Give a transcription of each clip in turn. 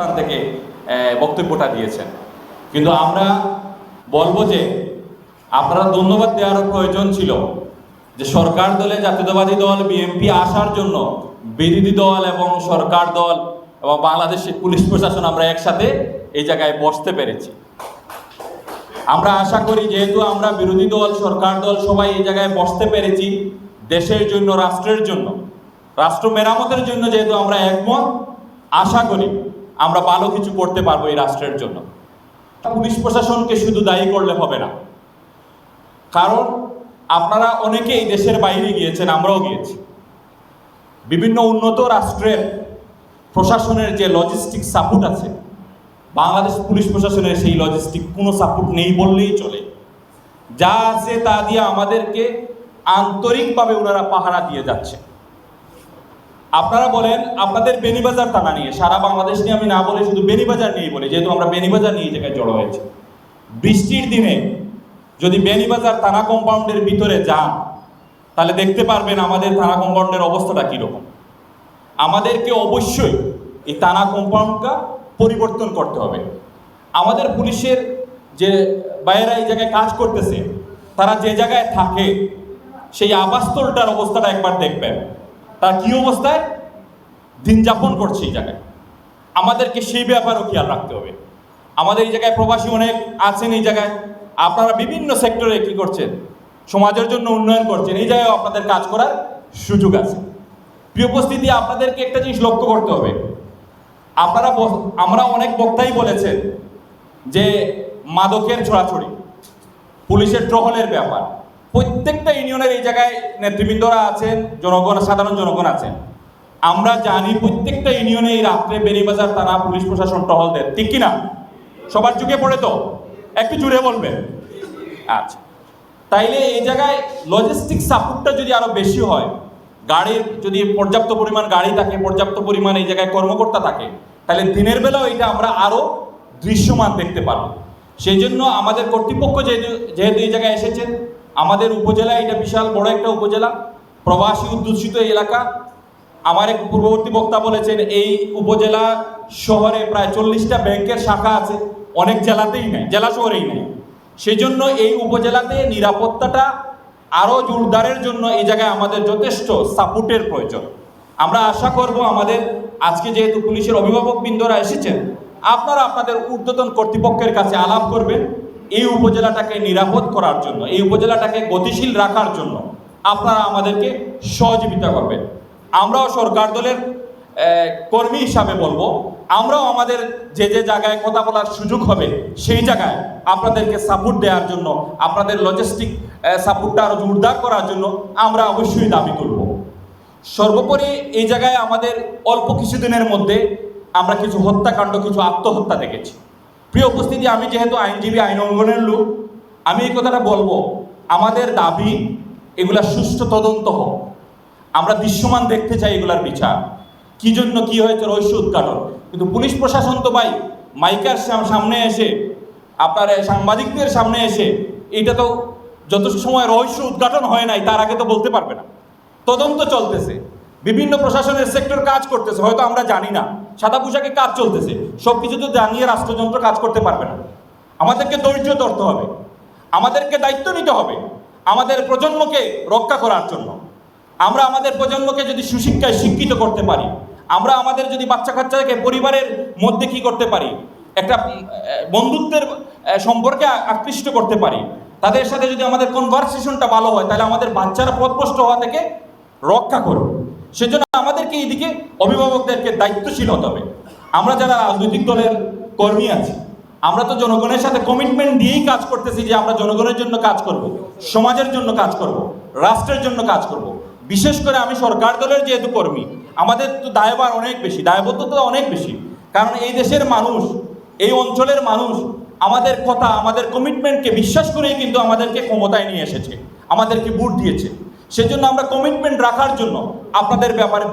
অবস্থান থেকে বক্তব্যটা দিয়েছেন। কিন্তু আমরা বলবো যে আপনারা ধন্যবাদ দেওয়ার প্রয়োজন ছিল যে সরকার দলে জাতীয়তাবাদী দল বিএনপি আসার জন্য বিরোধী দল এবং সরকার দল এবং বাংলাদেশের পুলিশ প্রশাসন আমরা একসাথে এই জায়গায় বসতে পেরেছি। আমরা আশা করি যেহেতু আমরা বিরোধী দল সরকার দল সবাই এই জায়গায় বসতে পেরেছি, দেশের জন্য রাষ্ট্রের জন্য রাষ্ট্র মেরামতের জন্য যেহেতু আমরা একমত, আশা করি আমরা ভালো কিছু করতে পারবো এই রাষ্ট্রের জন্য। পুলিশ প্রশাসনকে শুধু দায়ী করলে হবে না, কারণ আপনারা অনেকেই দেশের বাইরে গিয়েছেন, আমরাও গিয়েছি। বিভিন্ন উন্নত রাষ্ট্রের প্রশাসনের যে লজিস্টিক সাপোর্ট আছে, বাংলাদেশ পুলিশ প্রশাসনের সেই লজিস্টিক কোনো সাপোর্ট নেই বললেই চলে। যা আছে তা দিয়ে আমাদেরকে আন্তরিকভাবে ওনারা পাহারা দিয়ে যাচ্ছে। আপনারা বলেন আপনাদের বেনিবাজার থানা নিয়ে, সারা বাংলাদেশ নিয়ে আমি না বলে শুধু বেনিবাজার নিয়েই বলি, যেহেতু আমরা বেনিবাজার নিয়ে এই জায়গায় জড়ো হয়েছি। বৃষ্টির দিনে যদি বেনিবাজার থানা কম্পাউন্ডের ভিতরে যান তাহলে দেখতে পারবেন আমাদের থানা কম্পাউন্ডের অবস্থাটা কীরকম। আমাদেরকে অবশ্যই এই থানা কম্পাউন্ডটা পরিবর্তন করতে হবে। আমাদের পুলিশের যে বাইরা এই জায়গায় কাজ করতেছে, তারা যে জায়গায় থাকে সেই আবাসস্থলটার অবস্থাটা একবার দেখবেন, তারা কী অবস্থায় দিন যাপন করছে এই জায়গায়। আমাদেরকে সেই ব্যাপারেও খেয়াল রাখতে হবে। আমাদের এই জায়গায় প্রবাসী অনেক আছেন, এই জায়গায় আপনারা বিভিন্ন সেক্টরে কী করছেন, সমাজের জন্য উন্নয়ন করছেন, এই জায়গায় আপনাদের কাজ করার সুযোগ আছে। প্রিয় উপস্থিতি, আপনাদেরকে একটা জিনিস লক্ষ্য করতে হবে। আমরা অনেক বক্তাই বলেছেন যে মাদকের ছড়াছড়ি, পুলিশের টহলের ব্যাপার, প্রত্যেকটা ইউনিয়নের এই জায়গায় নেতৃবৃন্দরা আছেন, জনগণ, সাধারণ জনগণ আছেন। আমরা জানি প্রত্যেকটা ইউনিয়নে এই রাত্রে বেনিবাজার থানা পুলিশ প্রশাসন টহল দেন, ঠিক কিনা? সবার যুগে পড়ে তো, একটু জুড়ে বলবেন। আচ্ছা, তাইলে এই জায়গায় লজিস্টিক সাপোর্টটা যদি আরো বেশি হয়, গাড়ির যদি পর্যাপ্ত পরিমাণ গাড়ি থাকে, পর্যাপ্ত পরিমাণ এই জায়গায় কর্মকর্তা থাকে, তাহলে দিনের বেলাও এটা আমরা আরো দৃশ্যমান দেখতে পারবো। সেই জন্য আমাদের কর্তৃপক্ষ যেহেতু এই জায়গায় এসেছেন, আমাদের উপজেলা এটা বিশাল বড় একটা উপজেলা, প্রবাসী অধ্যুষিত এলাকা। আমার এক পূর্ববর্তী বক্তা বলেছেন এই উপজেলা শহরে প্রায় 40টা ব্যাংকের শাখা আছে, অনেক জেলাতেই নেই, জেলা শহরেই নেই। সেই জন্য এই উপজেলাতে নিরাপত্তাটা আরও জোরদারের জন্য এই জায়গায় আমাদের যথেষ্ট সাপোর্টের প্রয়োজন। আমরা আশা করব আমাদের আজকে যেহেতু পুলিশের অভিভাবকবৃন্দরা এসেছেন, আপনারা আপনাদের ঊর্ধ্বতন কর্তৃপক্ষের কাছে আলাপ করবেন এই উপজেলাটাকে নিরাপদ করার জন্য, এই উপজেলাটাকে গতিশীল রাখার জন্য আপনারা আমাদেরকে সহযোগিতা করবেন। আমরাও সরকার দলের কর্মী হিসাবে বলবো, আমরাও আমাদের যে যে জায়গায় কথা বলার সুযোগ হবে সেই জায়গায় আপনাদেরকে সাপোর্ট দেওয়ার জন্য, আপনাদের লজিস্টিক সাপোর্টটা আরও জোরদার করার জন্য আমরা অবশ্যই দাবি তুলব। সর্বোপরি এই জায়গায় আমাদের অল্প কিছুদিনের মধ্যে আমরা কিছু হত্যাকাণ্ড, কিছু আত্মহত্যা দেখেছি। প্রিয় উপস্থিতি, আমি যেহেতু আইনজীবী, আইন অঙ্গনের লোক, আমি এই কথাটা বলবো, আমাদের দাবি এগুলা সুষ্ঠু তদন্ত হোক। আমরা দৃশ্যমান দেখতে চাই এগুলার বিচার, কি জন্য কি হয়েছে রহস্য উদ্ঘাটন। কিন্তু পুলিশ প্রশাসন তো ভাই মাইকার সামনে এসে, আপনার সাংবাদিকদের সামনে এসে এটা তো যত সময় রহস্য উদ্ঘাটন হয় নাই তার আগে তো বলতে পারবে না। তদন্ত চলতেছে, বিভিন্ন প্রশাসনের সেক্টর কাজ করতেছে, হয়তো আমরা জানি না, সাদা পোশাকে কাজ চলতেছে, সব কিছু তো জানিয়ে রাষ্ট্রযন্ত্র কাজ করতে পারবে না। আমাদেরকে ধৈর্য ধরতে হবে, আমাদেরকে দায়িত্ব নিতে হবে আমাদের প্রজন্মকে রক্ষা করার জন্য। আমরা আমাদের প্রজন্মকে যদি সুশিক্ষায় শিক্ষিত করতে পারি, আমরা আমাদের যদি বাচ্চা কাচ্চাকে পরিবারের মধ্যে কি করতে পারি, একটা বন্ধুত্বের সম্পর্কে আকৃষ্ট করতে পারি, তাদের সাথে যদি আমাদের কনভারসেশনটা ভালো হয়, তাহলে আমাদের বাচ্চারা পথভ্রষ্ট হওয়া থেকে রক্ষা করবে। সেজন্য আমাদেরকে এইদিকে অভিভাবকদেরকে দায়িত্বশীল হতে হবে। আমরা যারা রাজনৈতিক দলের কর্মী আছি, আমরা তো জনগণের সাথে কমিটমেন্ট দিয়েই কাজ করতেছি যে আমরা জনগণের জন্য কাজ করব, সমাজের জন্য কাজ করব, রাষ্ট্রের জন্য কাজ করব। বিশেষ করে আমি সরকার দলের যেহেতু কর্মী, আমাদের তো দায়ভার অনেক বেশি, দায়বদ্ধতা অনেক বেশি। কারণ এই দেশের মানুষ, এই অঞ্চলের মানুষ আমাদের কথা, আমাদের কমিটমেন্টকে বিশ্বাস করেই কিন্তু আমাদেরকে ক্ষমতায় নিয়ে এসেছে, আমাদেরকে ভোট দিয়েছে। সেজন্য আমরা কমিটমেন্ট রাখার জন্য আপনাদের ব্যাপারে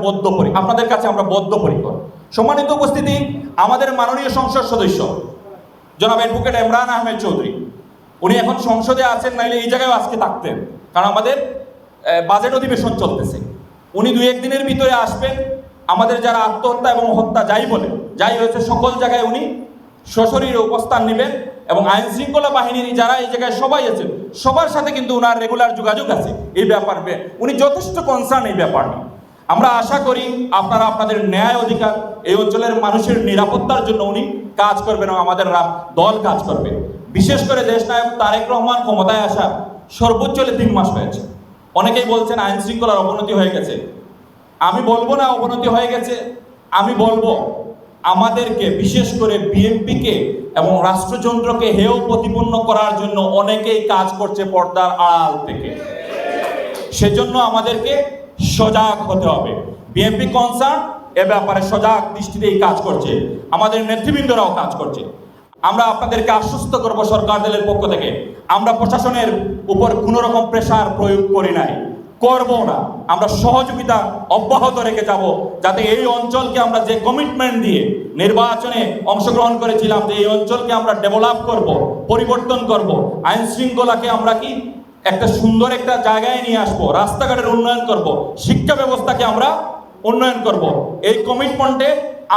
আপনাদের কাছে আমরা বদ্ধপরিকর। সম্মানিত উপস্থিতি, আমাদের মাননীয় সংসদ সদস্য জনাব অ্যাডভোকেট ইমরান আহমেদ চৌধুরী, উনি এখন সংসদে আছেন, নাইলে এই জায়গায় আজকে থাকতেন, কারণ আমাদের বাজেট অধিবেশন চলতেছে। উনি 2-1 দিনের ভিতরে আসবেন, আমাদের যারা আত্মহত্যা এবং হত্যা যাই হয়েছে সকল জায়গায় উনি সশরীরে উপস্থান নেবেন এবং আইন শৃঙ্খলা বাহিনীর যারা এই জায়গায় সবাই আছেন সবার সাথে কিন্তু উনার রেগুলার যোগাযোগ আছে এই ব্যাপারে। উনি যথেষ্ট কনসার্ন এই ব্যাপার নিয়ে। আমরা আশা করি আপনারা আপনাদের ন্যায় অধিকার এই অঞ্চলের মানুষের নিরাপত্তার জন্য উনি কাজ করবেন এবং আমাদের দল কাজ করবে। বিশেষ করে দেশনায়ক তারেক রহমান ক্ষমতায় আসা সর্বোচ্চ 3 মাস হয়েছে। অনেকেই বলছেন আইন শৃঙ্খলার অবনতি হয়ে গেছে। আমি বলবো না অবনতি হয়ে গেছে, আমি বলবো আমাদেরকে বিশেষ করে বিএনপিকে এবং রাষ্ট্রযন্ত্রকে হেয় প্রতিপন্ন করার জন্য অনেকেই কাজ করছে পর্দার আড়াল থেকে। সেজন্য আমাদেরকে সজাগ হতে হবে। বিএনপি কনসার্ন এ ব্যাপারে সজাগ দৃষ্টিতেই কাজ করছে, আমাদের নেতৃবৃন্দরাও কাজ করছে। আমরা আপনাদেরকে আশ্বস্ত করব সরকার দলের পক্ষ থেকে আমরা প্রশাসনের উপর কোনো রকম প্রেসার প্রয়োগ করি নাই, করব না। আমরা সহযোগিতা অব্যাহত রেখে যাব যাতে এই অঞ্চলকে আমরা যে কমিটমেন্ট দিয়ে নির্বাচনে অংশগ্রহণ করেছিলাম যে এই অঞ্চলকে আমরা ডেভেলপ করব, পরিবর্তন করব, আইন শৃঙ্খলাকে আমরা কি একটা সুন্দর একটা জায়গায় নিয়ে আসবো, রাস্তাঘাটের উন্নয়ন করব, শিক্ষা ব্যবস্থাকে আমরা উন্নয়ন করব, এই কমিটমেন্টে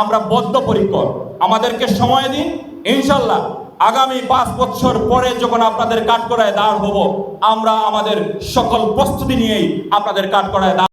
আমরা বদ্ধপরিকর। আমাদেরকে সময় দিন, ইনশাল্লাহ আগামী 5 বছর পরে যখন আপনাদের কাঠগড়ায় দাঁড় হব আমরা আমাদের সকল প্রস্তুতি নিয়েই আপনাদের কাঠগড়ায় দাঁড়